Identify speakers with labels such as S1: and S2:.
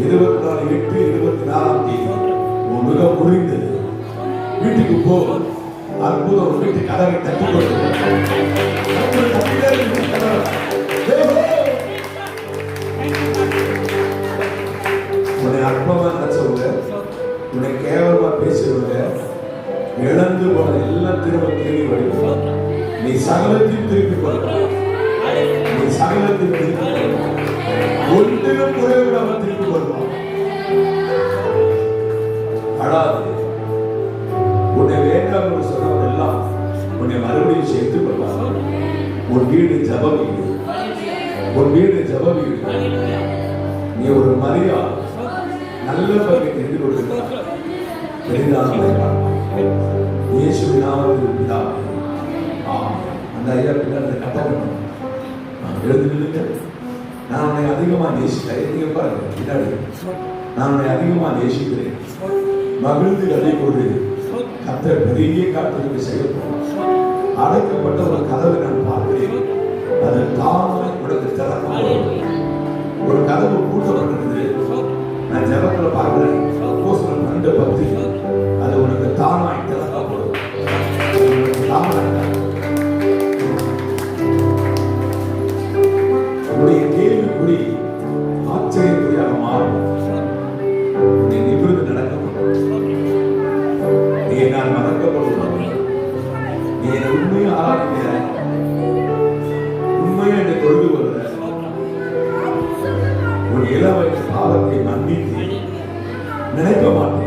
S1: 24/8/24 உன் முகம் முடிந்தது. வீட்டுக்கு போ. அற்புதம் ஒரு வீட்டு கதவை தட்டி கொண்டு உன்னை அற்பமா நினைச்சவங்க, உன்னை கேவலமா பேசுறவங்க, இழந்து போன எல்லாம் திரும்ப தேடி வருவோம். நீ சகலத்தையும் திருப்பி கொள்வாய். நீ சகலத்தையும் திருப்பி கொள்வாய். ஒன்றிலும் குறைவிடாம திருப்பி கொள்வான். அழாது. உன்னை வேண்டாம் சொன்னவன் எல்லாம் உன்னை மறுபடியும் சேர்த்துக் கொள்வார். உன் வீடு ஜப வீடு. உன் வீடு ஜப வீடு. நீ ஒரு மரியா நல்ல பங்கை தெரிந்து கொண்டிருக்கிறார். பெரிதானதை பார்ப்பாய். இயேசுவின் நாமத்தில் பிதாவே. அந்த ஐயா பின்னாடி கட்டணும். எழுந்து நில்லுங்க. நான் உன்னை அதிகமா நேசிக்கிறேன். நீங்க பாருங்க பின்னாடி. நான் உன்னை அதிகமா நேசிக்கிறேன். மகிழ்ந்து கதை கொண்டு கர்த்தர் பெரிய காரியத்தை செய்ய போகிறார். அடைக்கப்பட்ட ஒரு கதவை நான் பார்க்கிறேன். அது தாமே உனக்கு திறக்கப்படும். ஒரு கதவு பூட்டப்பட்டிருந்தது. நான் ஜெபத்துல பார்க்கிறேன். அப்போஸ்தலர் 12:10 அது உனக்கு தானாய் திறக்கப்படும். உன்னுடைய கேள்விக்குறி ஆச்சரியக்குறியாக மாறும். உன்னை நிமிர்ந்து நடக்கப்படும். நீ நான் மறக்கப்படுவோம். நீ என்னை உண்மையை ஆராய்கிற, உண்மையை என்னை தொழுது கொள்ற, உன் இளவயது பாவத்தை மன்னித்து நினைக்க மாட்டேன்.